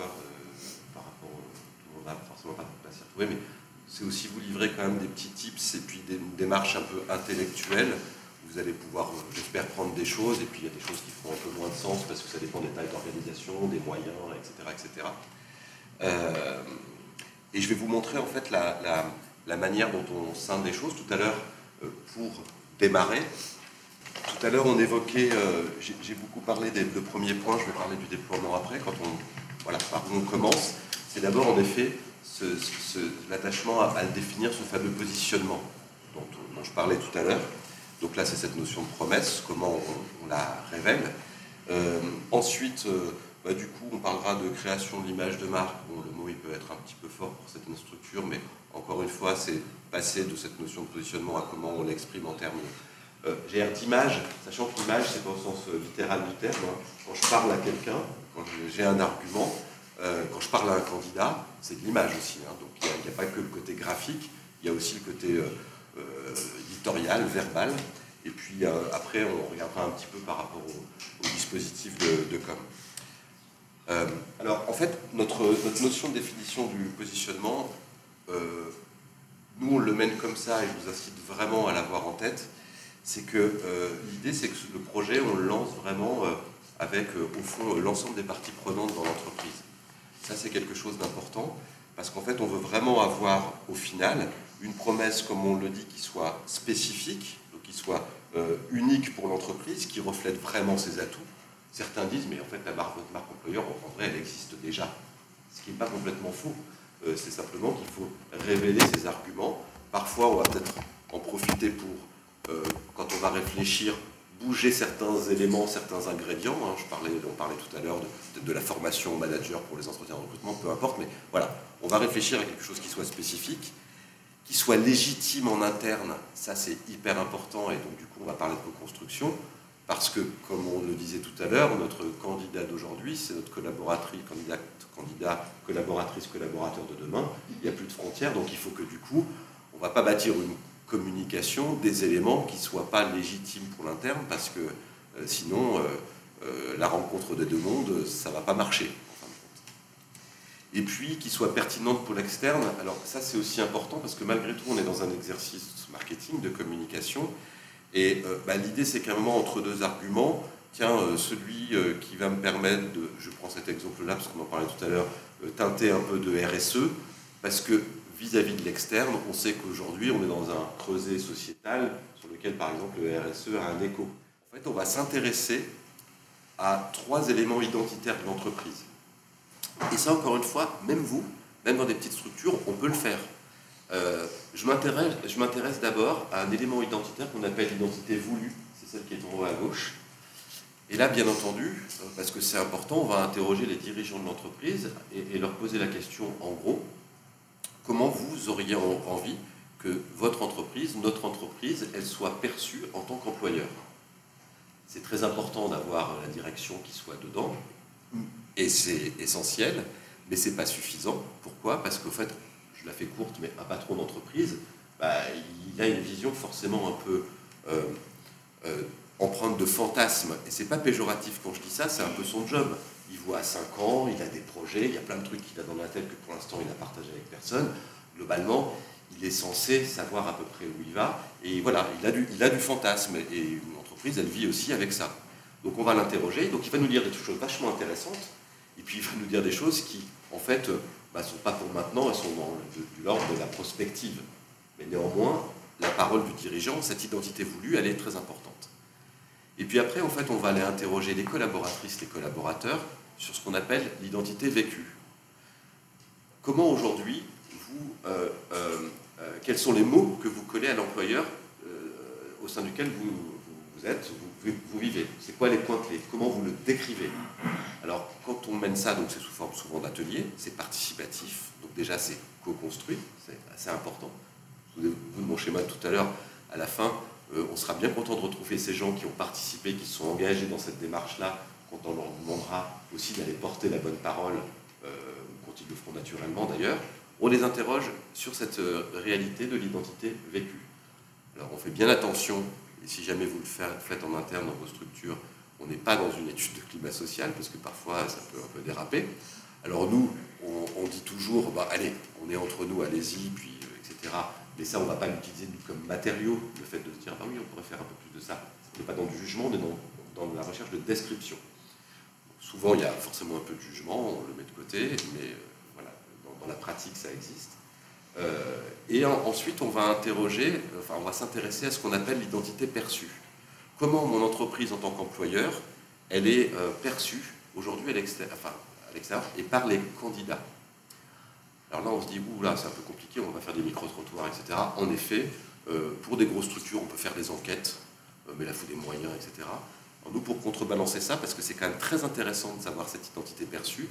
l'heure, par rapport tout le monde n'a forcément pas de s'y retrouver, mais c'est aussi vous livrer quand même des petits tips et puis des démarches un peu intellectuelles. Vous allez pouvoir, j'espère, prendre des choses, et puis il y a des choses qui font un peu moins de sens parce que ça dépend des tailles d'organisation, des moyens, etc. etc. Et je vais vous montrer en fait la manière dont on scinde les choses. Tout à l'heure, pour démarrer, tout à l'heure on évoquait, j'ai beaucoup parlé des deux premiers points, je vais parler du déploiement après, voilà, par où on commence. C'est d'abord en effet l'attachement à définir ce fameux positionnement dont je parlais tout à l'heure. Donc là, c'est cette notion de promesse, comment on la révèle. Ensuite, du coup, on parlera de création de l'image de marque. Bon, le mot, il peut être un petit peu fort pour certaines structures, mais encore une fois, c'est passer de cette notion de positionnement à comment on l'exprime en termes d'image, sachant que l'image, c'est pas au sens littéral du terme. Quand je parle à quelqu'un, quand j'ai un argument, quand je parle à un candidat, c'est de l'image aussi. Donc, il n'y a pas que le côté graphique, il y a aussi le côté éditorial, verbal, et puis après on regardera un petit peu par rapport au dispositif de com. Alors en fait, notre notion de définition du positionnement, nous on le mène comme ça, et je vous incite vraiment à l'avoir en tête, c'est que l'idée c'est que le projet on le lance vraiment avec au fond l'ensemble des parties prenantes dans l'entreprise. Ça c'est quelque chose d'important, parce qu'en fait on veut vraiment avoir au final une promesse, comme on le dit, qui soit spécifique, donc qui soit unique pour l'entreprise, qui reflète vraiment ses atouts. Certains disent, mais en fait, votre marque employeur, en vrai, elle existe déjà. Ce qui n'est pas complètement faux. C'est simplement qu'il faut révéler ses arguments. Parfois, on va peut-être en profiter pour, quand on va réfléchir, bouger certains éléments, certains ingrédients. On parlait tout à l'heure de la formation au manager pour les entretiens de recrutement, peu importe, mais voilà, on va réfléchir à quelque chose qui soit spécifique, qui soit légitime en interne, ça c'est hyper important, et donc du coup on va parler de co-construction, parce que, comme on le disait tout à l'heure, notre candidat d'aujourd'hui, c'est notre collaboratrice, collaborateur de demain, il n'y a plus de frontières, donc il faut que du coup, on ne va pas bâtir une communication, des éléments qui ne soient pas légitimes pour l'interne, parce que sinon, la rencontre des deux mondes, ça ne va pas marcher. Et puis qui soit pertinente pour l'externe. Alors ça c'est aussi important parce que malgré tout on est dans un exercice marketing, de communication, et l'idée c'est qu'à un moment entre deux arguments, tiens, celui qui va me permettre de, je prends cet exemple-là parce qu'on en parlait tout à l'heure, teinter un peu de RSE, parce que vis-à-vis de l'externe, on sait qu'aujourd'hui on est dans un creuset sociétal sur lequel par exemple le RSE a un écho. En fait on va s'intéresser à trois éléments identitaires de l'entreprise. Et ça, encore une fois, même vous, même dans des petites structures, on peut le faire. Je m'intéresse d'abord à un élément identitaire qu'on appelle l'identité voulue, c'est celle qui est en haut à gauche. Et là, bien entendu, parce que c'est important, on va interroger les dirigeants de l'entreprise et leur poser la question, en gros, comment vous auriez envie que votre entreprise, notre entreprise, elle soit perçue en tant qu'employeur. C'est très important d'avoir la direction qui soit dedans, et c'est essentiel, mais c'est pas suffisant. Pourquoi ? Parce qu'au fait, je la fais courte, mais un patron d'entreprise, il a une vision forcément un peu empreinte de fantasme. Et c'est pas péjoratif quand je dis ça, c'est un peu son job. Il voit à 5 ans, il a des projets, il y a plein de trucs qu'il a dans la tête que pour l'instant il n'a partagé avec personne. Globalement, il est censé savoir à peu près où il va. Et voilà, il a du fantasme. Et une entreprise, elle vit aussi avec ça. Donc on va l'interroger, donc il va nous dire des choses vachement intéressantes, et puis il va nous dire des choses qui, en fait, ne sont pas pour maintenant, elles sont de l'ordre de la prospective. Mais néanmoins, la parole du dirigeant, cette identité voulue, elle est très importante. Et puis après, en fait, on va aller interroger les collaboratrices, les collaborateurs, sur ce qu'on appelle l'identité vécue. Comment aujourd'hui, quels sont les mots que vous collez à l'employeur au sein duquel vous vivez? C'est quoi les points clés? Comment vous le décrivez? Alors, quand on mène ça, donc c'est sous forme souvent d'atelier, c'est participatif, donc déjà c'est co-construit, c'est assez important. Je vous ai de mon schéma tout à l'heure, à la fin, on sera bien content de retrouver ces gens qui ont participé, qui se sont engagés dans cette démarche-là, quand on leur demandera aussi d'aller porter la bonne parole, quand ils le feront naturellement d'ailleurs. On les interroge sur cette réalité de l'identité vécue. Alors, on fait bien attention. Et si jamais vous le faites en interne dans vos structures, on n'est pas dans une étude de climat social, parce que parfois ça peut un peu déraper. Alors nous, on dit toujours, bah, allez, on est entre nous, allez-y, puis etc. Mais ça, on ne va pas l'utiliser comme matériau, le fait de se dire, bah oui, on pourrait faire un peu plus de ça. On n'est pas dans du jugement, on est dans la recherche de description. Souvent, il y a forcément un peu de jugement, on le met de côté, mais voilà, dans la pratique, ça existe. Et ensuite, on va on va s'intéresser à ce qu'on appelle l'identité perçue. Comment mon entreprise, en tant qu'employeur, elle est perçue aujourd'hui à l'extérieur et par les candidats. Alors là, on se dit, ouh là, c'est un peu compliqué, on va faire des micro-trottoirs, etc. En effet, pour des grosses structures, on peut faire des enquêtes, mais là, il faut des moyens, etc. Alors nous, pour contrebalancer ça, parce que c'est quand même très intéressant de savoir cette identité perçue,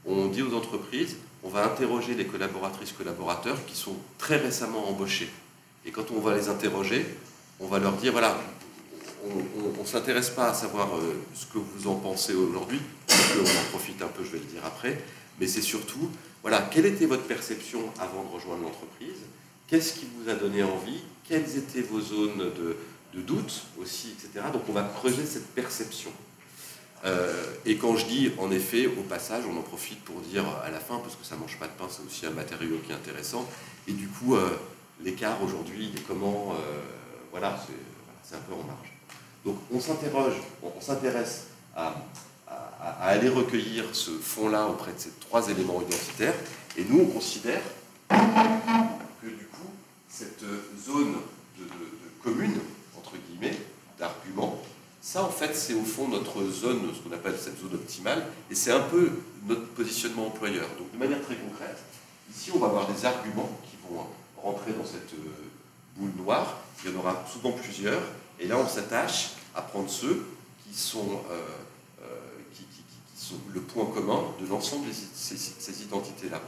on dit aux entreprises, on va interroger les collaboratrices, collaborateurs qui sont très récemment embauchés. Et quand on va les interroger, on va leur dire, voilà, on ne s'intéresse pas à savoir ce que vous en pensez aujourd'hui, on en profite un peu, je vais le dire après, mais c'est surtout, voilà, quelle était votre perception avant de rejoindre l'entreprise, qu'est-ce qui vous a donné envie, quelles étaient vos zones de doute aussi, etc. Donc on va creuser cette perception. Et quand je dis, en effet, au passage, on en profite pour dire à la fin, parce que ça ne mange pas de pain, c'est aussi un matériau qui est intéressant, et du coup, l'écart aujourd'hui, il est comment, voilà, c'est un peu en marge. Donc on s'interroge, on s'intéresse à aller recueillir ce fond-là auprès de ces trois éléments identitaires, et nous, on considère que du coup, cette zone de commune, entre guillemets, d'arguments, ça, en fait, c'est au fond notre zone, ce qu'on appelle cette zone optimale, et c'est un peu notre positionnement employeur. Donc, de manière très concrète, ici, on va avoir des arguments qui vont rentrer dans cette boule noire. Il y en aura souvent plusieurs, et là, on s'attache à prendre ceux qui sont le point commun de l'ensemble de ces identités-là.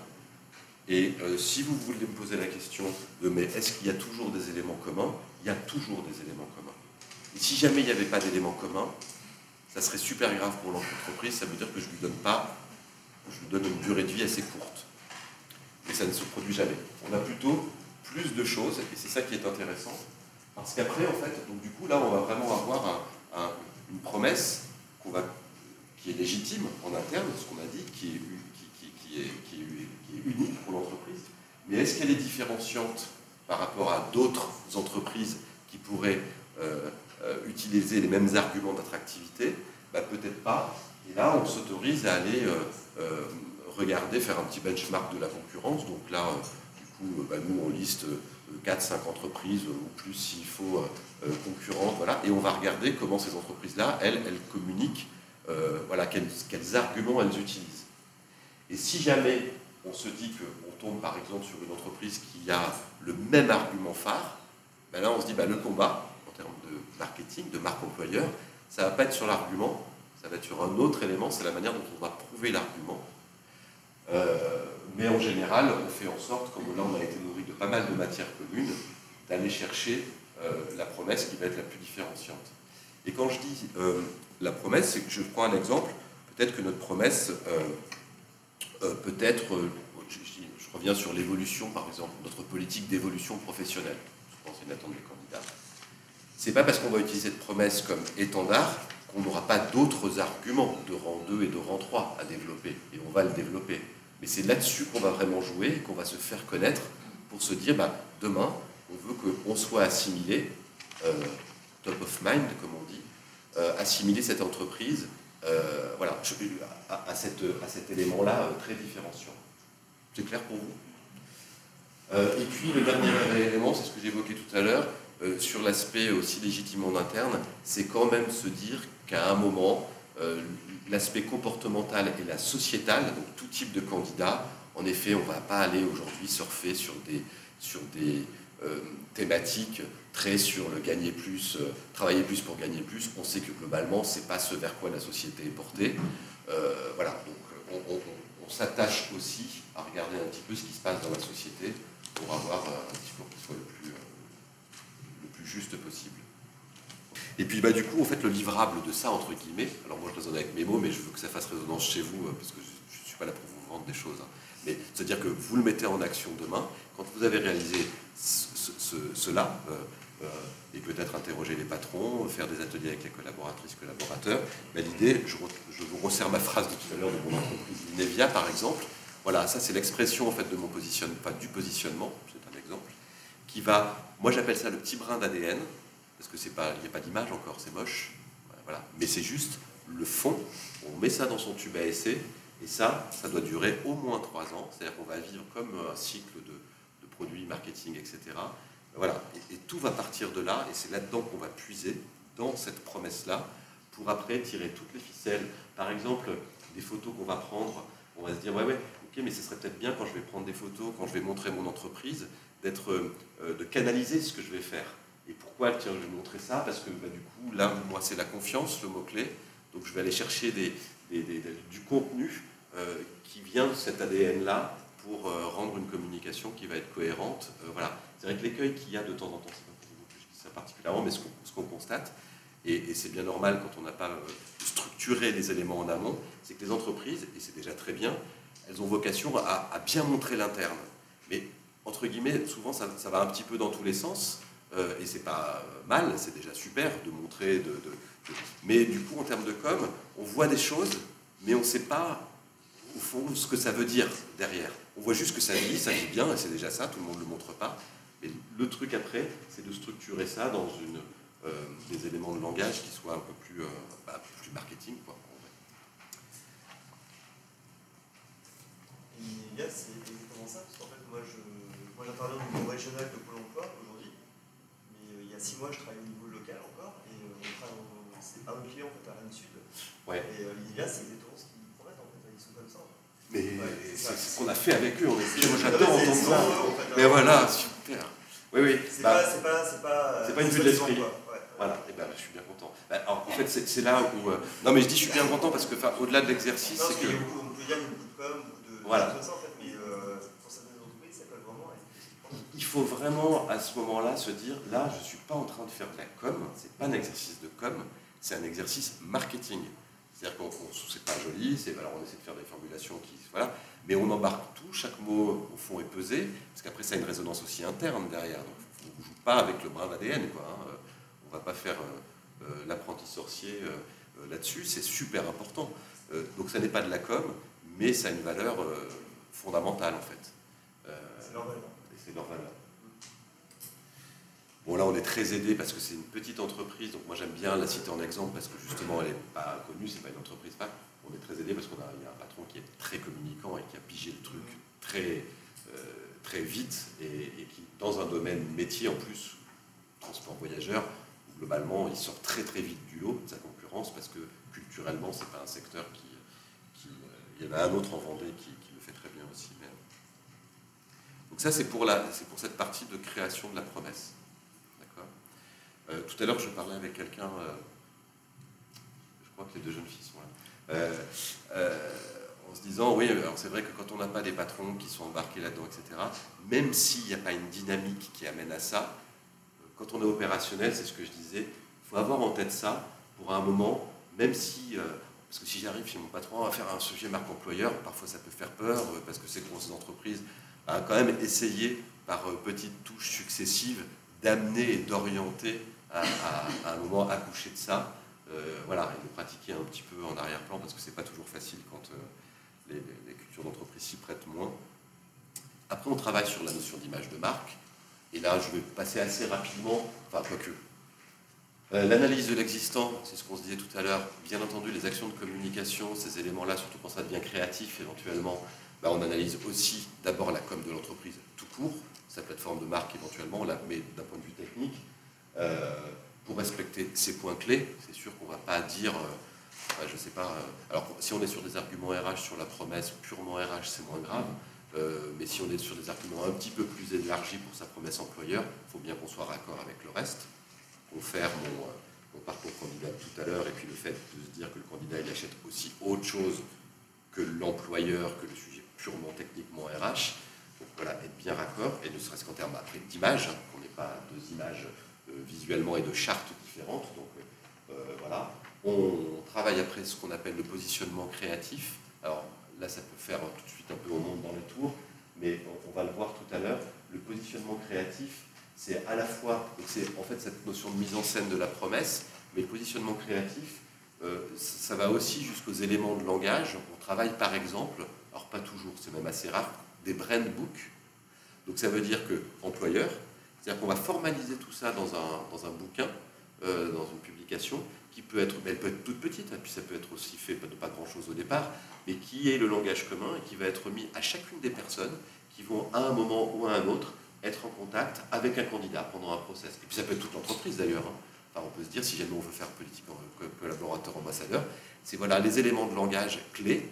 Et si vous voulez me poser la question de mais est-ce qu'il y a toujours des éléments communs? Il y a toujours des éléments communs. Et si jamais il n'y avait pas d'éléments communs, ça serait super grave pour l'entreprise, ça veut dire que je lui donne une durée de vie assez courte. Et ça ne se produit jamais. On a plutôt plus de choses, et c'est ça qui est intéressant, parce qu'après, en fait, donc du coup, là, on va vraiment avoir une promesse qui est légitime en interne, ce qu'on a dit, qui est unique pour l'entreprise. Mais est-ce qu'elle est différenciante par rapport à d'autres entreprises qui pourraient utiliser les mêmes arguments d'attractivité? Peut-être pas. Et là, on s'autorise à aller regarder, faire un petit benchmark de la concurrence. Donc là, du coup, nous, on liste 4-5 entreprises, ou plus s'il faut, concurrentes. Voilà, et on va regarder comment ces entreprises-là, elles communiquent, voilà, quels arguments elles utilisent. Et si jamais on se dit qu'on tombe par exemple sur une entreprise qui a le même argument phare, là on se dit le combat, en termes de marketing, de marque employeur, ça ne va pas être sur l'argument, ça va être sur un autre élément, c'est la manière dont on va prouver l'argument. Mais en général, on fait en sorte, comme là on a été nourri de pas mal de matières communes, d'aller chercher la promesse qui va être la plus différenciante. Et quand je dis la promesse, c'est que je prends un exemple, peut-être que notre promesse, je reviens sur l'évolution, par exemple, notre politique d'évolution professionnelle. Je pense que c'est une attente des candidats. C'est pas parce qu'on va utiliser cette promesse comme étendard qu'on n'aura pas d'autres arguments de rang 2 et de rang 3 à développer, et on va le développer. Mais c'est là-dessus qu'on va vraiment jouer, et qu'on va se faire connaître pour se dire, demain, on veut qu'on soit assimilé, top of mind, comme on dit, assimiler cette entreprise voilà, à cet élément-là très différenciant. C'est clair pour vous? Et puis le dernier élément, c'est ce que j'évoquais tout à l'heure, sur l'aspect aussi légitime en interne, c'est quand même se dire qu'à un moment, l'aspect comportemental et la sociétale, donc tout type de candidat, en effet, on ne va pas aller aujourd'hui surfer sur des thématiques très sur le gagner plus, travailler plus pour gagner plus. On sait que globalement, ce n'est pas ce vers quoi la société est portée. Voilà, donc on s'attache aussi à regarder un petit peu ce qui se passe dans la société pour avoir un discours qui soit le plus juste possible. Et puis du coup, en fait, le livrable de ça, entre guillemets, alors moi je raisonne avec mes mots, mais je veux que ça fasse résonance chez vous, parce que je ne suis pas là pour vous vendre des choses, mais c'est-à-dire que vous le mettez en action demain, quand vous avez réalisé cela, et peut-être interroger les patrons, faire des ateliers avec les collaboratrices, collaborateurs. Mais l'idée, je vous resserre ma phrase de tout à l'heure de mon entreprise Nevia, par exemple. Voilà, ça c'est l'expression en fait de mon positionnement, pas du positionnement, c'est un exemple, qui va, moi j'appelle ça le petit brin d'ADN, parce que il n'y a pas d'image encore, c'est moche, voilà. Mais c'est juste le fond, on met ça dans son tube à essai, et ça doit durer au moins 3 ans, c'est-à-dire qu'on va vivre comme un cycle de produits, marketing, etc. Voilà, et tout va partir de là, et c'est là-dedans qu'on va puiser, dans cette promesse-là, pour après tirer toutes les ficelles. Par exemple, des photos qu'on va prendre, on va se dire, ouais, ok, mais ce serait peut-être bien quand je vais prendre des photos, quand je vais montrer mon entreprise, de canaliser ce que je vais faire. Et pourquoi, tiens, je vais montrer ça? Parce que du coup, là, moi, c'est la confiance, le mot-clé. Donc, je vais aller chercher du contenu qui vient de cet ADN-là pour rendre une communication qui va être cohérente. Voilà. C'est vrai que l'écueil qu'il y a de temps en temps, c'est pas pour vous que je dis ça particulièrement, mais ce qu'on constate, et c'est bien normal quand on n'a pas structuré les éléments en amont, c'est que les entreprises, et c'est déjà très bien, elles ont vocation à bien montrer l'interne. Mais, entre guillemets, souvent ça va un petit peu dans tous les sens, et c'est pas mal, c'est déjà super de montrer, mais du coup, en termes de com, on voit des choses, mais on ne sait pas, au fond, ce que ça veut dire derrière. On voit juste que ça vit bien, et c'est déjà ça, tout le monde ne le montre pas. Mais le truc après, c'est de structurer ça dans des éléments de langage qui soient un peu plus marketing, quoi. Et c'est exactement ça, parce qu'en fait, moi j'interviens au niveau régional de Pôle emploi aujourd'hui, mais il y a 6 mois, je travaille au niveau local encore, et c'est pas un client en fait, à Rennes Sud. Ouais. Et l'IA, c'est exactement ce qu'ils promettent en fait, ils sont comme ça. Mais ouais, c'est ce qu'on a fait avec eux, moi j'adore entendre ça. En fait, mais voilà, super. Oui. C'est pas une vue de l'esprit. Voilà, et ben, je suis bien content. Alors, en fait, c'est là où. Non, mais je dis je suis bien content parce que, au-delà de l'exercice, c'est que. On peut dire qu'il y a beaucoup de com, beaucoup de voilà. choses comme ça, en fait, mais pour certaines entreprises, ça colle vraiment. Il faut vraiment, à ce moment-là, se dire là, je ne suis pas en train de faire de la com, c'est pas un exercice de com, c'est un exercice marketing. C'est-à-dire qu'on c'est pas joli, alors on essaie de faire des formulations qui. Voilà, mais on embarque tout, chaque mot, au fond, est pesé, parce qu'après, ça a une résonance aussi interne derrière. Donc, on ne joue pas avec le brin d'ADN, quoi. Hein. On ne va pas faire l'apprenti sorcier là-dessus, c'est super important. Donc ça n'est pas de la com, mais ça a une valeur fondamentale en fait. C'est leur valeur. C'est leur valeur. Bon là on est très aidé parce que c'est une petite entreprise, donc moi j'aime bien la citer en exemple parce que justement elle n'est pas connue, c'est pas une entreprise pas. On est très aidé parce qu'il y a un patron qui est très communicant et qui a pigé le truc très vite et qui dans un domaine métier en plus, transport voyageur, globalement, il sort très vite du lot de sa concurrence parce que culturellement, c'est pas un secteur il y en a un autre en Vendée qui le fait très bien aussi. Mais... Donc ça, c'est pour cette partie de création de la promesse. D'accord. Tout à l'heure, je parlais avec quelqu'un, je crois que les 2 jeunes filles sont là, en se disant, oui, alors c'est vrai que quand on n'a pas des patrons qui sont embarqués là-dedans, etc., même s'il n'y a pas une dynamique qui amène à ça, quand on est opérationnel, c'est ce que je disais, il faut avoir en tête ça pour un moment, même si, parce que si j'arrive chez mon patron à faire un sujet marque employeur, parfois ça peut faire peur, parce que c'est grosses entreprises, à quand même essayer par petites touches successives d'amener et d'orienter à un moment accoucher de ça, voilà, et de pratiquer un petit peu en arrière-plan, parce que c'est pas toujours facile quand les cultures d'entreprise s'y prêtent moins. Après, on travaille sur la notion d'image de marque. Et là, je vais passer assez rapidement, enfin, quoique. L'analyse de l'existant, c'est ce qu'on se disait tout à l'heure. Bien entendu, les actions de communication, ces éléments-là, surtout quand ça devient créatif, éventuellement, on analyse aussi d'abord la com de l'entreprise tout court, sa plateforme de marque éventuellement, on la met d'un point de vue technique. Pour respecter ces points clés, c'est sûr qu'on ne va pas dire, je ne sais pas, alors si on est sur des arguments RH, sur la promesse purement RH, c'est moins grave. Mais si on est sur des arguments un petit peu plus élargis pour sa promesse employeur, il faut bien qu'on soit raccord avec le reste. Confère mon parcours candidat tout à l'heure, et puis le fait de se dire que le candidat il achète aussi autre chose que l'employeur, que le sujet purement techniquement RH. Donc voilà, être bien raccord, et ne serait-ce qu'en termes après d'image, qu'on n'ait pas 2 images visuellement et de chartes différentes. Donc voilà, on travaille après ce qu'on appelle le positionnement créatif. Alors là, ça peut faire tout de suite un peu au monde dans les tours, mais on va le voir tout à l'heure. Le positionnement créatif, c'est à la fois, c'est en fait cette notion de mise en scène de la promesse, mais le positionnement créatif, ça va aussi jusqu'aux éléments de langage. On travaille par exemple, alors pas toujours, c'est même assez rare, des brand books. Donc ça veut dire que employeur, c'est-à-dire qu'on va formaliser tout ça dans un bouquin, dans une publication, qui peut être, elle peut être toute petite, et puis ça peut être aussi fait de pas grand-chose au départ, mais qui est le langage commun et qui va être mis à chacune des personnes qui vont à un moment ou à un autre être en contact avec un candidat pendant un process. Et puis ça peut être toute l'entreprise d'ailleurs. Hein. Enfin, on peut se dire, si jamais on veut faire politique collaborateur ambassadeur, c'est voilà les éléments de langage clés.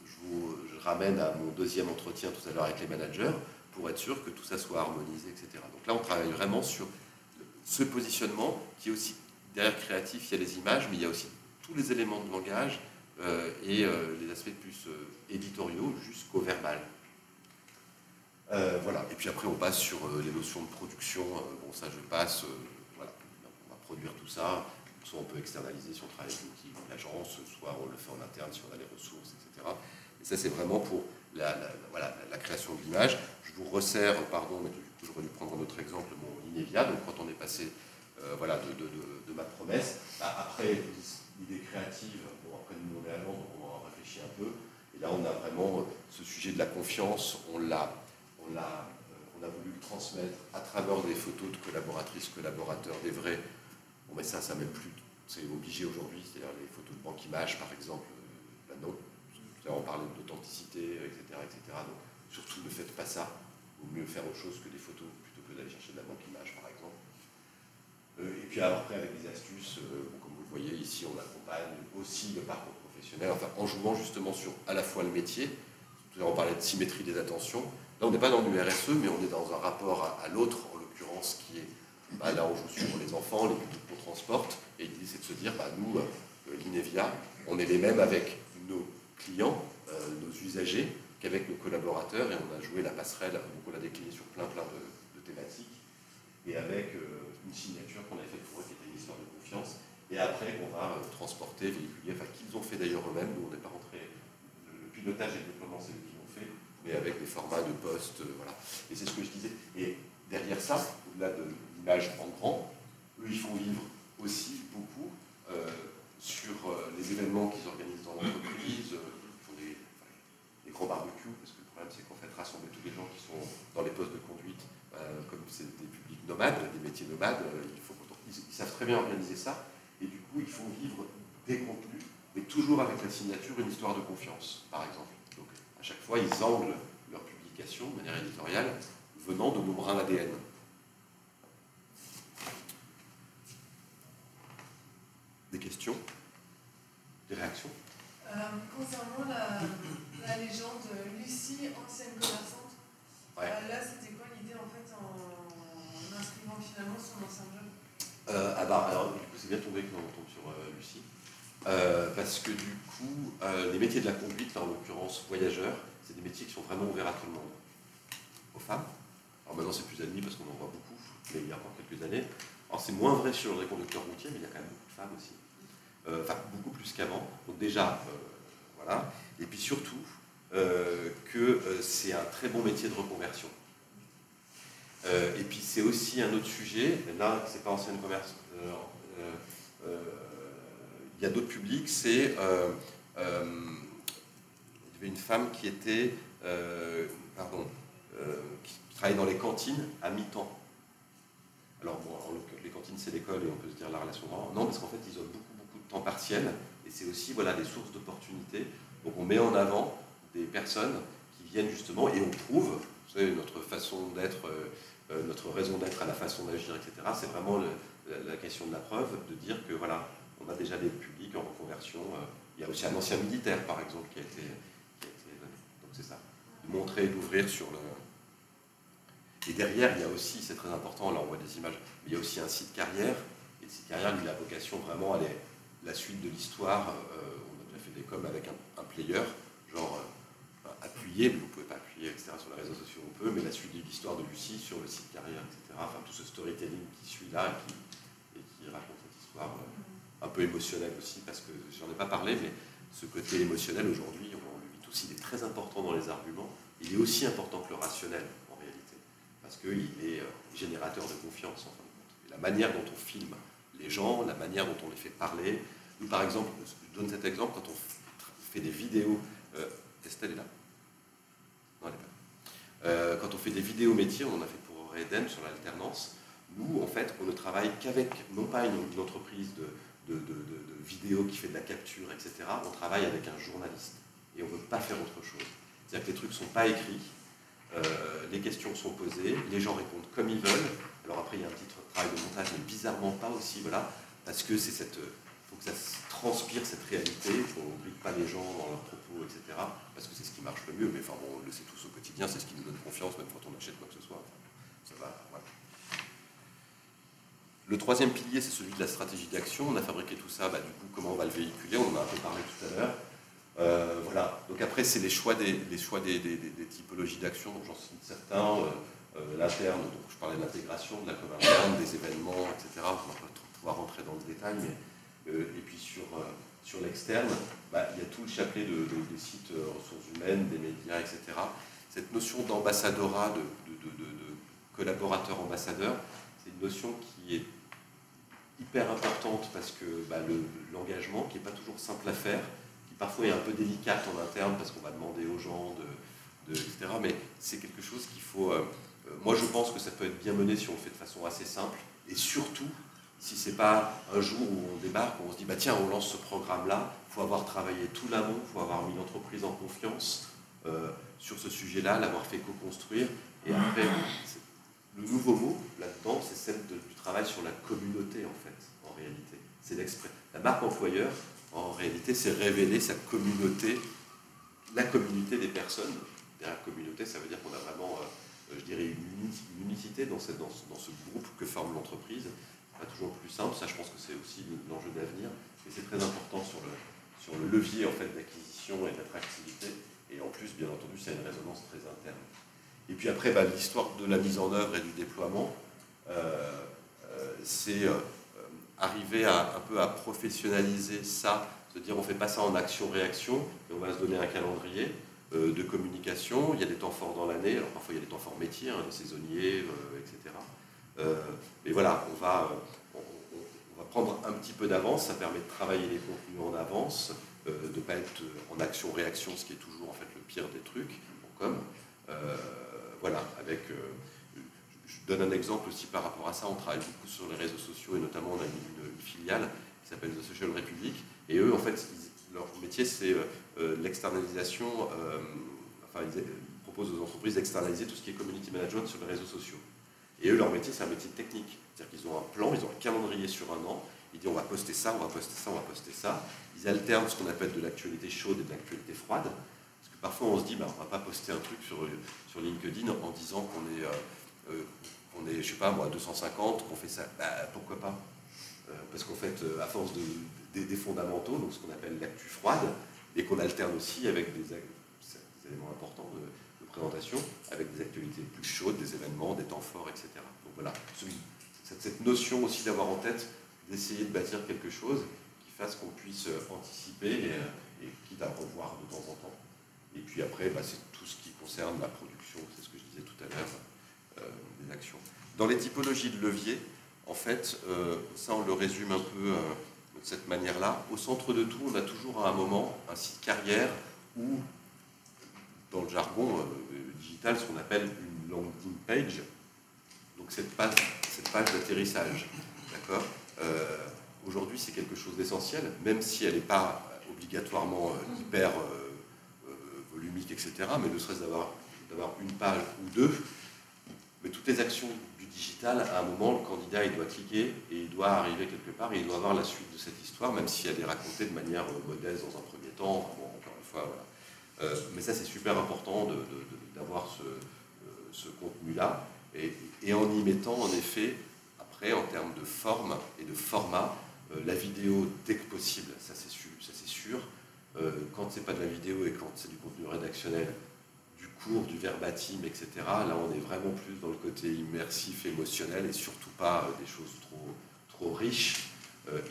Je ramène à mon deuxième entretien tout à l'heure avec les managers pour être sûr que tout ça soit harmonisé, etc. Donc là, on travaille vraiment sur ce positionnement qui est aussi derrière créatif, il y a les images, mais il y a aussi tous les éléments de langage et les aspects plus éditoriaux jusqu'au verbal. Voilà. Et puis après, on passe sur les notions de production. Bon, ça, je passe. Voilà. On va produire tout ça. Soit on peut externaliser si on travaille avec l'agence, soit on le fait en interne si on a les ressources, etc. Et ça, c'est vraiment pour la création de l'image. Je vous resserre, pardon, mais du coup, j'aurais dû prendre un autre exemple, mon Inevia. Donc, quand on est passé de ma promesse, après l'idée créative, bon, après nous, on est allemand, donc on en réfléchit un peu. Et là, on a vraiment ce sujet de la confiance, on a voulu le transmettre à travers des photos de collaboratrices, collaborateurs, des vrais. Bon, mais ça même plus, c'est obligé aujourd'hui, c'est-à-dire les photos de banque image, par exemple, maintenant, tout à l'heure on parlait d'authenticité, etc., etc. Donc, surtout ne faites pas ça, il vaut mieux faire autre chose que des photos, plutôt que d'aller chercher de la banque image, par exemple. Et puis après, avec des astuces, comme vous le voyez ici, on accompagne aussi le parcours professionnel, enfin, en jouant justement sur à la fois le métier. Tout à l'heure on parlait de symétrie des attentions. Là, on n'est pas dans du RSE, mais on est dans un rapport à l'autre, en l'occurrence, qui est là, on joue sur les enfants, les publics qu'on transporte. Et l'idée, c'est de se dire, nous, l'Inevia, on est les mêmes avec nos clients, nos usagers, qu'avec nos collaborateurs. Et on a joué la passerelle, donc on l'a décliné sur plein de thématiques. Et avec une signature qu'on avait faite pour eux, qui était une histoire de confiance. Et après, on va transporter, véhiculer, enfin, qu'ils ont fait d'ailleurs eux-mêmes. Nous, on n'est pas rentré. Le pilotage et le déploiement, c'est eux qui l'ont fait, mais avec des formats de poste, voilà. Et c'est ce que je disais. Et derrière ça, au-delà de l'image en grand, eux, ils font vivre aussi beaucoup sur les événements qu'ils organisent dans l'entreprise. Ils font des grands barbecues, parce que le problème, c'est qu'en fait, rassembler tous les gens qui sont dans les postes de conduite, comme c'est des publics nomades, des métiers nomades, ils savent très bien organiser ça. Et du coup, ils font vivre des contenus, mais toujours avec la signature, une histoire de confiance, par exemple. Donc, à chaque fois, ils anglent leur publication de manière éditoriale, venant de nos brins d'ADN. Des questions? Des réactions? Concernant la légende Lucie, ancienne commerçante, ouais. Là, c'était quoi l'idée, en fait, en inscrivant finalement son ancien job? Alors, du coup, c'est bien tombé que l'on tombe sur Lucie. Parce que du coup, les métiers de la conduite, là, en l'occurrence voyageurs, c'est des métiers qui sont vraiment ouverts à tout le monde. Aux femmes. Alors maintenant, c'est plus admis parce qu'on en voit beaucoup, mais il y a encore quelques années. Alors, c'est moins vrai sur les conducteurs routiers, mais il y a quand même beaucoup de femmes aussi. Enfin, beaucoup plus qu'avant. Donc déjà, voilà. Et puis surtout, que c'est un très bon métier de reconversion. Et puis c'est aussi un autre sujet, là, c'est pas ancienne commerce, il y a d'autres publics, c'est... il y avait une femme qui était... qui travaillait dans les cantines à mi-temps. Alors, bon, les cantines, c'est l'école et on peut se dire la relation grand. Non, parce qu'en fait, ils ont beaucoup de temps partiel et c'est aussi des sources d'opportunités. Donc, on met en avant des personnes qui viennent justement et on prouve, vous savez, notre façon d'être, notre raison d'être à la façon d'agir, etc. C'est vraiment la question de la preuve, de dire que voilà, on a déjà des publics en reconversion. Il y a aussi un ancien militaire, par exemple, qui a été donné. Donc, c'est ça. De montrer, d'ouvrir sur le... Et derrière, il y a aussi, c'est très important, là on voit des images, mais il y a aussi un site carrière. Et le site carrière, lui, il a vocation vraiment à la suite de l'histoire. On a déjà fait des coms avec un player, genre appuyer, mais vous ne pouvez pas appuyer, etc. Sur les réseaux sociaux, on peut, mais la suite de l'histoire de Lucie sur le site carrière, etc. Enfin, tout ce storytelling qui suit là et qui raconte cette histoire un peu émotionnelle aussi, parce que j'en ai pas parlé, mais ce côté émotionnel aujourd'hui, on le vit tous, il est très important dans les arguments. Il est aussi important que le rationnel, en réalité. parce qu'il est générateur de confiance, en fin de compte. Et la manière dont on filme les gens, la manière dont on les fait parler. Nous, par exemple, je donne cet exemple, quand on fait des vidéos... Estelle est là? Non, elle n'est pas là. Quand on fait des vidéos métiers, on en a fait pour Eden sur l'alternance, nous, en fait, on ne travaille qu'avec, non pas une entreprise de vidéo qui fait de la capture, etc. On travaille avec un journaliste. Et on ne veut pas faire autre chose. C'est-à-dire que les trucs ne sont pas écrits, les questions sont posées, les gens répondent comme ils veulent. Alors après, il y a un petit travail de montage, mais bizarrement pas aussi, voilà, parce que c'est cette... faut que ça transpire cette réalité, qu'on n'oublie pas les gens dans leurs propos, etc. Parce que c'est ce qui marche le mieux, mais enfin bon, on le sait tous au quotidien, c'est ce qui nous donne confiance, même quand on achète quoi que ce soit. Enfin, ça va, voilà. Le troisième pilier, c'est celui de la stratégie d'action. On a fabriqué tout ça, du coup, comment on va le véhiculer, on en a un peu parlé tout à l'heure. Voilà. Donc après, c'est les choix des typologies d'action, donc j'en cite certains, l'interne, donc je parlais de l'intégration, de la com interne, des événements, etc. On va pas pouvoir rentrer dans le détail, mais, et puis sur l'externe, il y a tout le chapelet des sites ressources humaines, des médias, etc. Cette notion d'ambassadorat, de collaborateur ambassadeur, c'est une notion qui est hyper importante parce que l'engagement, qui n'est pas toujours simple à faire, qui parfois est un peu délicate en interne parce qu'on va demander aux gens etc. Mais c'est quelque chose qu'il faut... moi, je pense que ça peut être bien mené si on le fait de façon assez simple, et surtout, si ce n'est pas un jour où on débarque, où on se dit, tiens, on lance ce programme-là, il faut avoir travaillé tout l'amont, il faut avoir mis l'entreprise en confiance sur ce sujet-là, l'avoir fait co-construire, et après, le nouveau mot là-dedans, c'est celle du travail sur la communauté, en fait, en réalité. C'est la marque employeur, en réalité, c'est révéler sa communauté, la communauté des personnes. Derrière communauté, ça veut dire qu'on a vraiment, je dirais, une unicité dans ce groupe que forme l'entreprise. C'est pas toujours le plus simple, ça je pense que c'est aussi l'enjeu d'avenir, et c'est très important sur le levier en fait, d'acquisition et d'attractivité, et en plus, bien entendu, ça a une résonance très interne. Et puis après, l'histoire de la mise en œuvre et du déploiement, c'est arriver un peu à professionnaliser ça, se dire on ne fait pas ça en action-réaction, et on va se donner un calendrier de communication. Il y a des temps forts dans l'année, alors parfois il y a des temps forts métiers, des saisonniers, etc. Mais voilà, on va prendre un petit peu d'avance, ça permet de travailler les contenus en avance, de ne pas être en action-réaction, ce qui est toujours en fait le pire des trucs, comme voilà, je donne un exemple aussi par rapport à ça, on travaille beaucoup sur les réseaux sociaux, et notamment on a une filiale qui s'appelle The Social Republic, et eux en fait, leur métier c'est l'externalisation, ils proposent aux entreprises d'externaliser tout ce qui est community management sur les réseaux sociaux. Et eux, leur métier, c'est un métier technique. C'est-à-dire qu'ils ont un plan, ils ont un calendrier sur un an. Ils disent on va poster ça, on va poster ça, on va poster ça. Ils alternent ce qu'on appelle de l'actualité chaude et de l'actualité froide. Parce que parfois, on se dit on ne va pas poster un truc sur LinkedIn en disant qu'on est, je sais pas moi, 250, qu'on fait ça. Pourquoi pas? Parce qu'en fait, à force des fondamentaux, donc ce qu'on appelle l'actu froide, et qu'on alterne aussi avec des éléments importants de présentation, avec des actualités plus chaudes, des événements, des temps forts, etc. Donc voilà, cette notion aussi d'avoir en tête, d'essayer de bâtir quelque chose qui fasse qu'on puisse anticiper et quitte à revoir de temps en temps. Et puis après, c'est tout ce qui concerne la production, c'est ce que je disais tout à l'heure, des actions. Dans les typologies de levier, en fait, ça on le résume un peu de cette manière-là. Au centre de tout, on a toujours à un moment un site carrière où, dans le jargon digital, ce qu'on appelle une landing page, donc cette page d'atterrissage. D'accord. Aujourd'hui, c'est quelque chose d'essentiel, même si elle n'est pas obligatoirement hyper volumique, etc., mais ne serait-ce d'avoir une page ou deux. Mais toutes les actions du digital, à un moment, le candidat, il doit cliquer et il doit arriver quelque part et il doit avoir la suite de cette histoire, même si elle est racontée de manière modeste dans un premier temps. Enfin, bon, encore une fois, voilà. Mais ça, c'est super important d'avoir ce contenu-là. Et en y mettant, en effet, après, en termes de forme et de format, la vidéo dès que possible, ça c'est sûr. Quand c'est pas de la vidéo et quand c'est du contenu rédactionnel, du court, du verbatim, etc., là on est vraiment plus dans le côté immersif, émotionnel, et surtout pas des choses trop riches.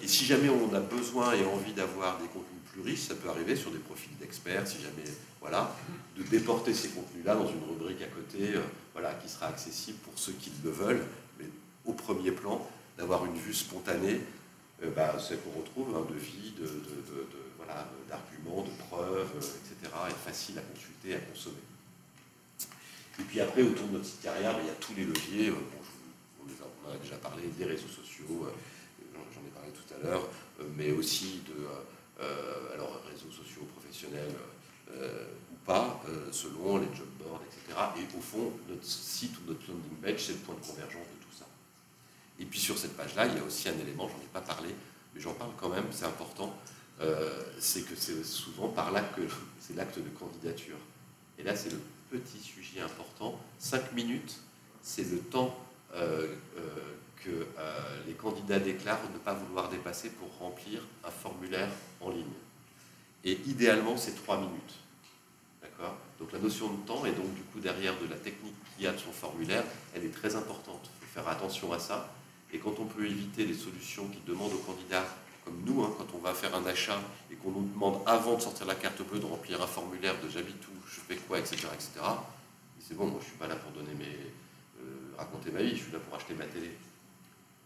Et si jamais on a besoin et envie d'avoir des contenus plus riches, ça peut arriver sur des profils d'experts, si jamais, voilà, de déporter ces contenus-là dans une rubrique à côté, voilà, qui sera accessible pour ceux qui le veulent, mais au premier plan, d'avoir une vue spontanée, celle qu'on retrouve, hein, de vie, voilà, d'arguments, de preuves, etc., et facile à consulter, à consommer. Et puis après, autour de notre site carrière, il y a tous les leviers, on en a déjà parlé, des réseaux sociaux, j'en ai parlé tout à l'heure, mais aussi alors réseaux sociaux professionnels ou pas, selon les job boards, etc. Et au fond, notre site ou notre landing page, c'est le point de convergence de tout ça. Et puis sur cette page-là, il y a aussi un élément, j'en ai pas parlé, mais j'en parle quand même, c'est important, c'est que c'est souvent par là que c'est l'acte de candidature. Et là, c'est le petit sujet important. 5 minutes, c'est le temps que les candidats déclarent ne pas vouloir dépasser pour remplir un formulaire en ligne. Et idéalement, c'est 3 minutes. D'accord ? Donc la notion de temps, et donc du coup derrière de la technique qu'il y a de son formulaire, elle est très importante. Il faut faire attention à ça. Et quand on peut éviter les solutions qui demandent aux candidats, comme nous, hein, quand on va faire un achat et qu'on nous demande avant de sortir la carte bleue de remplir un formulaire de j'habite où, je fais quoi, etc., etc. Et c'est bon, moi je ne suis pas là pour donner raconter ma vie, je suis là pour acheter ma télé.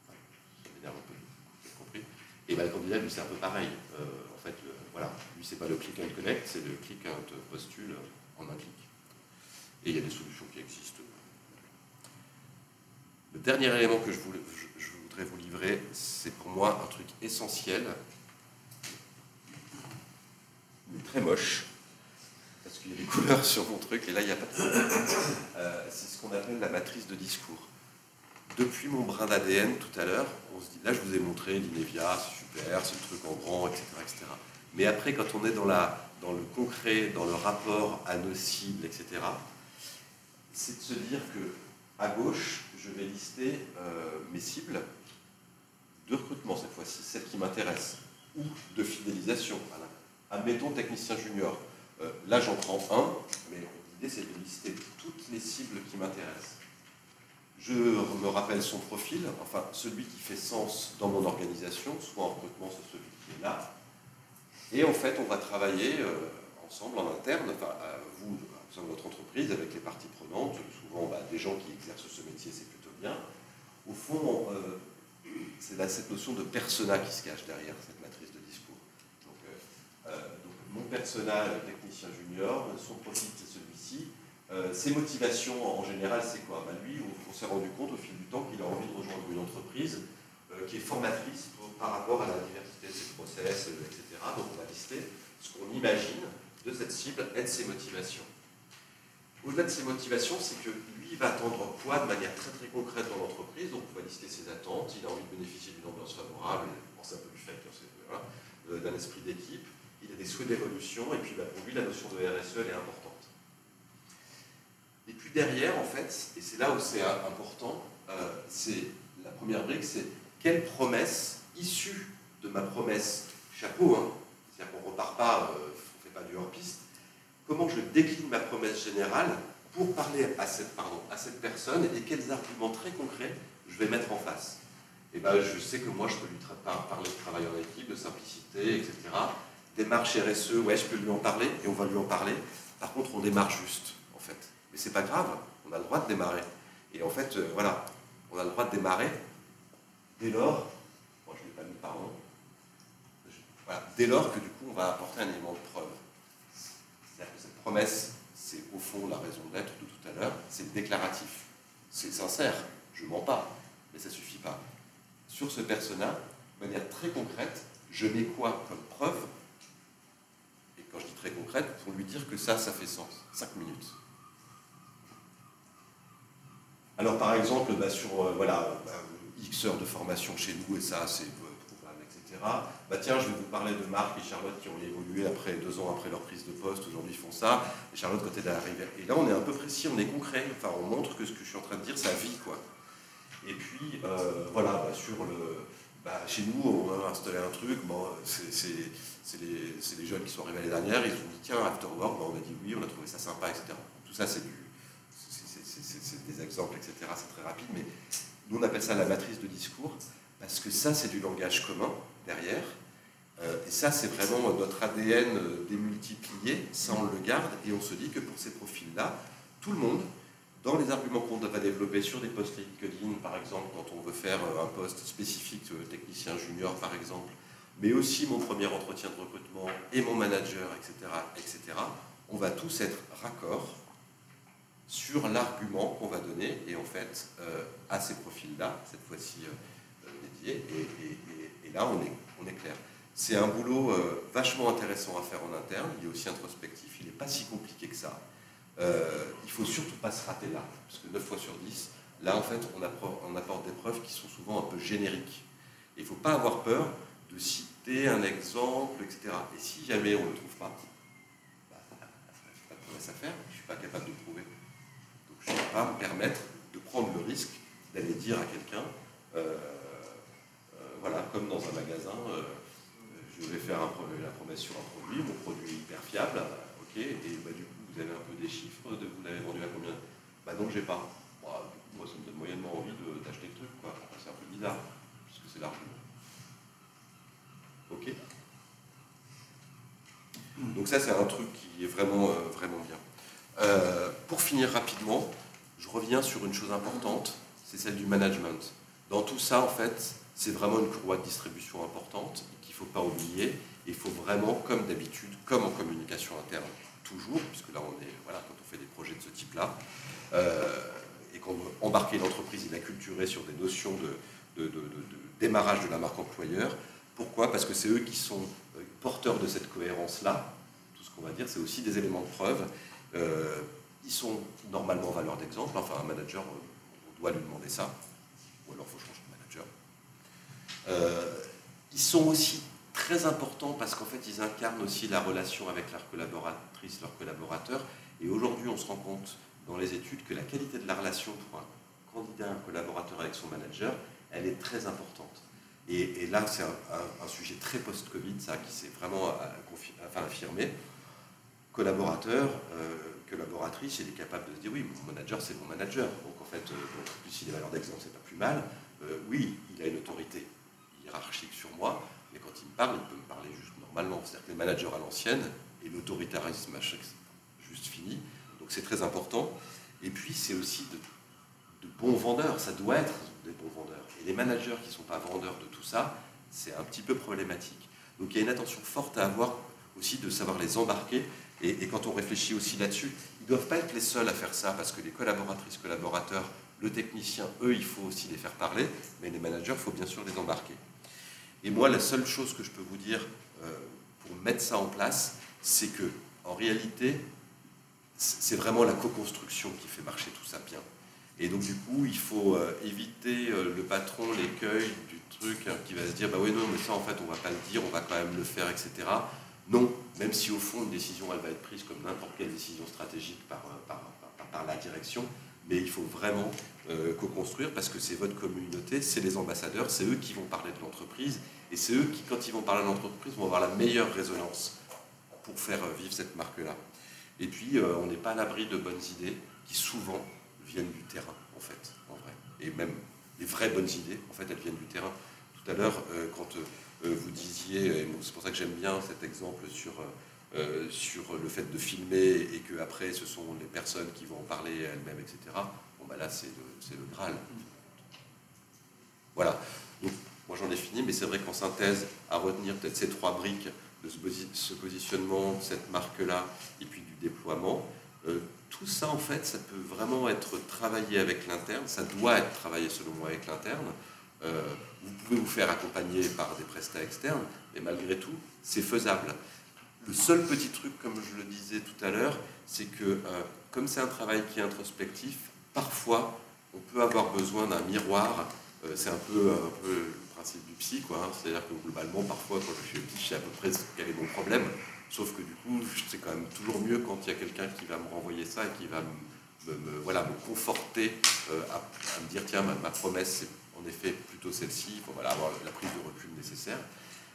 Enfin, ça m'énerve un peu, vous avez compris. Et le candidat, lui, c'est un peu pareil. En fait, voilà, lui, c'est pas le click and connect, c'est le click and postule en un clic. Et il y a des solutions qui existent. Le dernier élément que je voudrais vous livrer, c'est pour moi un truc essentiel, mais très moche, parce qu'il y a des couleurs sur mon truc, et là, il n'y a pas de problème. C'est ce qu'on appelle la matrice de discours. Depuis mon brin d'ADN tout à l'heure, on se dit, là, je vous ai montré l'Inevia, c'est super, c'est le truc en grand, etc., etc. Mais après, quand on est dans le concret, dans le rapport à nos cibles, etc., c'est de se dire que à gauche, je vais lister mes cibles de recrutement cette fois-ci, celles qui m'intéressent, ou de fidélisation. Voilà. Admettons technicien junior. Là, j'en prends un, mais l'idée, c'est de lister toutes les cibles qui m'intéressent. Je me rappelle son profil, enfin, celui qui fait sens dans mon organisation, soit en recrutement, c'est celui qui est là. Et en fait, on va travailler ensemble, en interne, enfin, vous, au sein de votre entreprise, avec les parties prenantes, souvent des gens qui exercent ce métier, c'est plutôt bien. Au fond, c'est cette notion de persona qui se cache derrière cette matrice de discours. Donc mon persona, technicien junior, son profil, c'est celui-ci. Ses motivations, en général, c'est quoi ? Lui, on s'est rendu compte au fil du temps qu'il a envie de rejoindre une entreprise qui est formatrice par rapport à la diversité de ses process, etc. Donc on va lister ce qu'on imagine de cette cible et de ses motivations. Au-delà de ses motivations, c'est que lui, il va attendre quoi de manière très très concrète dans l'entreprise. Donc on va lister ses attentes, il a envie de bénéficier d'une ambiance favorable, c'est un peu du fait, voilà, d'un esprit d'équipe, il a des souhaits d'évolution, et puis pour lui, la notion de RSE, elle est importante. Et puis derrière, en fait, et c'est là où c'est important, c'est la première brique, c'est quelle promesse issue de ma promesse chapeau, hein, c'est-à-dire qu'on ne repart pas, on ne fait pas du hors-piste, comment je décline ma promesse générale pour parler à cette personne et quels arguments très concrets je vais mettre en face. Et je sais que moi, je peux lui parler de travail en équipe, de simplicité, etc. Démarche RSE, ouais, je peux lui en parler et on va lui en parler. Par contre, on démarre juste, en fait. Mais c'est pas grave, on a le droit de démarrer. Et en fait, voilà, on a le droit de démarrer dès lors, moi je ne l'ai pas mis, pardon, voilà, dès lors que du coup on va apporter un élément de preuve. C'est-à-dire que cette promesse, c'est au fond la raison d'être de tout à l'heure, c'est déclaratif. C'est sincère, je ne mens pas, mais ça ne suffit pas. Sur ce persona, de manière très concrète, je mets quoi comme preuve? Et quand je dis très concrète, pour lui dire que ça fait sens. 5 minutes. Alors par exemple, sur X heures de formation chez nous, et ça c'est probable, etc. Tiens, je vais vous parler de Marc et Charlotte qui ont évolué 2 ans après leur prise de poste, aujourd'hui ils font ça, et Charlotte quand elle est arrivée. Et là on est un peu précis, on est concret, enfin on montre que ce que je suis en train de dire, ça vit quoi. Et puis chez nous on a installé un truc, c'est les jeunes qui sont arrivés l'année dernière, ils ont dit tiens, after work, on a dit oui, on a trouvé ça sympa, etc. Tout ça c'est des exemples, etc. C'est très rapide, mais nous on appelle ça la matrice de discours. parce que ça, c'est du langage commun derrière. Et ça, c'est vraiment notre ADN démultiplié. Ça, on le garde et on se dit que pour ces profils-là, tout le monde, dans les arguments qu'on va développer sur des posts LinkedIn, par exemple, quand on veut faire un post spécifique technicien junior, par exemple, mais aussi mon premier entretien de recrutement et mon manager, etc., on va tous être raccord sur l'argument qu'on va donner, et en fait, à ces profils-là, cette fois-ci dédiés, et là, on est clair. C'est un boulot vachement intéressant à faire en interne, il est aussi introspectif, il n'est pas si compliqué que ça. Il ne faut surtout pas se rater là, parce que 9 fois sur 10, là, en fait, on apporte des preuves qui sont souvent un peu génériques. Et il ne faut pas avoir peur de citer un exemple, etc. Et si jamais on ne le trouve pas, bah, pas de promesse à faire, je ne suis pas capable de le prouver. Donc je ne vais pas me permettre de prendre le risque d'aller dire à quelqu'un, voilà, comme dans un magasin, je vais faire la promesse sur un produit, mon produit est hyper fiable, ok, et bah, du coup vous avez un peu des chiffres, vous l'avez vendu à combien? Bah non, j'ai pas. Bah, du coup, moi ça me donne moyennement envie d'acheter le truc, quoi. C'est un peu bizarre, puisque c'est l'argument. Ok. Donc ça, c'est un truc qui est vraiment, vraiment bien. Pour finir rapidement, je reviens sur une chose importante, c'est celle du management. Dans tout ça, en fait, c'est vraiment une courroie de distribution importante qu'il ne faut pas oublier. Et il faut vraiment, comme d'habitude, comme en communication interne, toujours, puisque là, on est, voilà, quand on fait des projets de ce type-là, et qu'on veut embarquer l'entreprise et la culturer sur des notions de démarrage de la marque employeur. Pourquoi? Parce que c'est eux qui sont porteurs de cette cohérence-là. Tout ce qu'on va dire, c'est aussi des éléments de preuve. Ils sont normalement valeur d'exemple. Enfin, un manager, on doit lui demander ça. Ou alors, il faut changer de manager. Ils sont aussi très importants parce qu'en fait, ils incarnent aussi la relation avec leurs collaboratrices, leurs collaborateurs. Et aujourd'hui, on se rend compte dans les études que la qualité de la relation pour un candidat, un collaborateur avec son manager, elle est très importante. Et là, c'est un sujet très post-Covid, ça, qui s'est vraiment affirmé. Collaborateur, collaboratrice, il est capable de se dire, oui, mon manager, c'est mon manager. Donc, en fait, plus s'il est valeur d'exemple, c'est pas plus mal. Oui, il a une autorité hiérarchique sur moi, mais quand il me parle, il peut me parler juste normalement. C'est-à-dire que les managers à l'ancienne, et l'autoritarisme juste fini. Donc, c'est très important. Et puis, c'est aussi de bons vendeurs, ça doit être des bons vendeurs. Et les managers qui ne sont pas vendeurs de tout ça, c'est un petit peu problématique. Donc il y a une attention forte à avoir aussi de savoir les embarquer. Et quand on réfléchit aussi là-dessus, ils ne doivent pas être les seuls à faire ça, parce que les collaboratrices, collaborateurs, le technicien, eux, il faut aussi les faire parler, mais les managers, il faut bien sûr les embarquer. Et moi, la seule chose que je peux vous dire pour mettre ça en place, c'est que, en réalité, c'est vraiment la co-construction qui fait marcher tout ça bien. Et donc du coup, il faut éviter le patron, l'écueil du truc qui va se dire « bah oui, non, mais ça en fait, on ne va pas le dire, on va quand même le faire, etc. » Non, même si au fond, une décision, elle va être prise comme n'importe quelle décision stratégique par la direction, mais il faut vraiment co-construire parce que c'est votre communauté, c'est les ambassadeurs, c'est eux qui vont parler de l'entreprise, et c'est eux qui, quand ils vont parler de l'entreprise, vont avoir la meilleure résonance pour faire vivre cette marque-là. Et puis, on n'est pas à l'abri de bonnes idées qui souvent viennent du terrain, en fait, en vrai. Et même les vraies bonnes idées, en fait, elles viennent du terrain. Tout à l'heure, quand vous disiez, et c'est pour ça que j'aime bien cet exemple sur le fait de filmer et qu'après, ce sont les personnes qui vont en parler elles-mêmes, etc. Bon, bah là, c'est le Graal. Voilà. Donc, moi, j'en ai fini, mais c'est vrai qu'en synthèse, à retenir peut-être ces 3 briques de ce positionnement, de cette marque-là, et puis du déploiement, tout ça, en fait, ça peut vraiment être travaillé avec l'interne, ça doit être travaillé, selon moi, avec l'interne. Vous pouvez vous faire accompagner par des prestats externes, mais malgré tout, c'est faisable. Le seul petit truc, comme je le disais tout à l'heure, c'est que, comme c'est un travail qui est introspectif, parfois, on peut avoir besoin d'un miroir. C'est un peu le principe du psy, quoi. Hein. C'est-à-dire que, globalement, parfois, quand je suis petit, je sais à peu près quel est mon problème. Sauf que du coup, c'est quand même toujours mieux quand il y a quelqu'un qui va me renvoyer ça et qui va me conforter à me dire tiens, ma promesse, c'est en effet plutôt celle-ci. Il faut avoir la prise de recul nécessaire.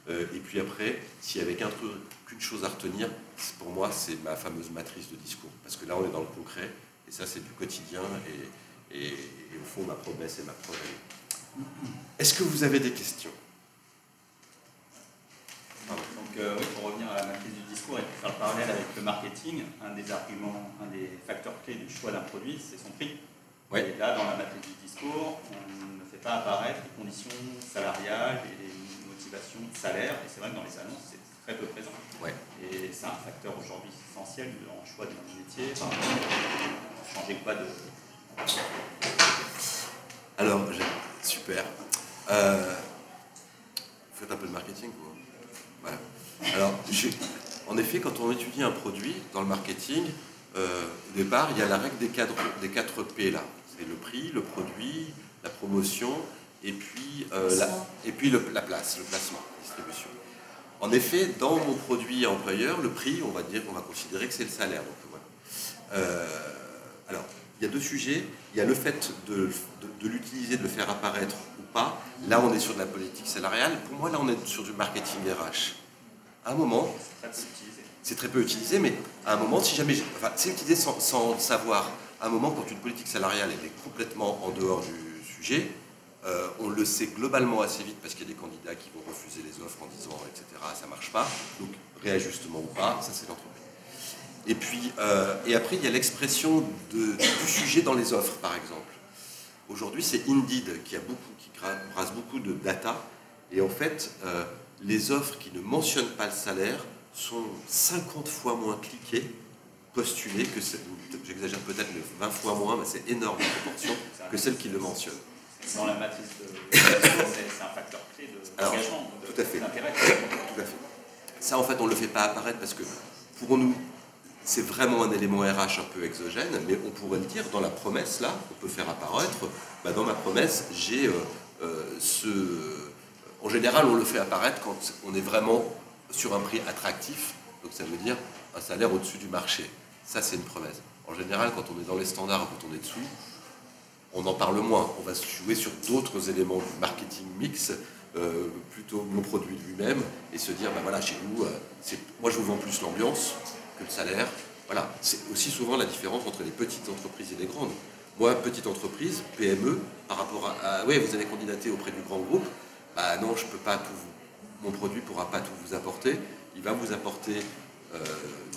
Et puis après, s'il y avait qu'une chose à retenir, pour moi, c'est ma fameuse matrice de discours. Parce que là, on est dans le concret, et ça, c'est du quotidien, et au fond, ma promesse et ma preuve, Est-ce que vous avez des questions? Donc oui, pour revenir à la matrice du discours et pour faire le parallèle avec le marketing, un des arguments, un des facteurs clés du choix d'un produit, c'est son prix. Oui. Et là, dans la matrice du discours, on ne fait pas apparaître les conditions salariales et les motivations de salaire. Et c'est vrai que dans les annonces, c'est très peu présent. Ouais. Et c'est un facteur aujourd'hui essentiel dans le choix de métier. Changer quoi de... Alors, super. Vous faites un peu de marketing, vous, hein? Voilà. Alors, en effet, quand on étudie un produit dans le marketing, au départ, il y a la règle des 4 P là. C'est le prix, le produit, la promotion, et puis, la place, le placement, la distribution. En effet, dans mon produit employeur, le prix, on va considérer que c'est le salaire. Donc, voilà. Alors, il y a 2 sujets. Il y a le fait de l'utiliser, de le faire apparaître ou pas. Là, on est sur de la politique salariale. Pour moi, là, on est sur du marketing RH. À un moment, c'est très peu utilisé, mais à un moment, si jamais... Enfin, c'est utilisé sans savoir. À un moment, quand une politique salariale elle est complètement en dehors du sujet, on le sait globalement assez vite parce qu'il y a des candidats qui vont refuser les offres en disant, etc., ça ne marche pas. Donc, réajustement ou pas, ça c'est l'entreprise. Et puis, et après, il y a l'expression du sujet dans les offres, par exemple. Aujourd'hui, c'est Indeed qui brasse beaucoup de data. Et en fait, les offres qui ne mentionnent pas le salaire sont 50 fois moins cliquées, postulées, j'exagère peut-être, mais 20 fois moins, mais c'est énorme en proportion, que celles qui le mentionnent. Dans la matrice de c'est un facteur clé d'engagement, d'intérêt. Tout à fait. Ça, en fait, on ne le fait pas apparaître parce que, pour nous, c'est vraiment un élément RH un peu exogène, mais on pourrait le dire dans la promesse, là, on peut faire apparaître, dans ma promesse, j'ai En général, on le fait apparaître quand on est vraiment sur un prix attractif, donc ça veut dire un salaire au-dessus du marché. Ça, c'est une promesse. En général, quand on est dans les standards, quand on est dessous, on en parle moins. On va se jouer sur d'autres éléments du marketing mix, plutôt mon produit lui-même, et se dire, voilà, chez nous, moi je vous vends plus l'ambiance que le salaire. Voilà, c'est aussi souvent la différence entre les petites entreprises et les grandes. Moi, petite entreprise, PME, par rapport à oui, vous avez candidaté auprès du grand groupe, non, je peux pas tout mon produit ne pourra pas tout vous apporter. Il va vous apporter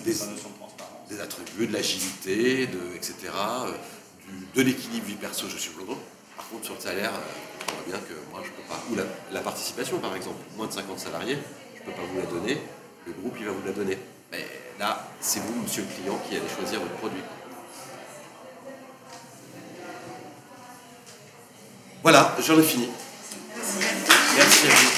des attributs, de l'agilité, etc., de l'équilibre vie perso, je suis blondon. Par contre, sur le salaire, on voit bien que moi, je ne peux pas. Ou la participation, par exemple, moins de 50 salariés, je ne peux pas vous la donner. Le groupe, il va vous la donner. Mais là, c'est vous, monsieur le client, qui allez choisir votre produit. Voilà, j'en ai fini. Merci à vous.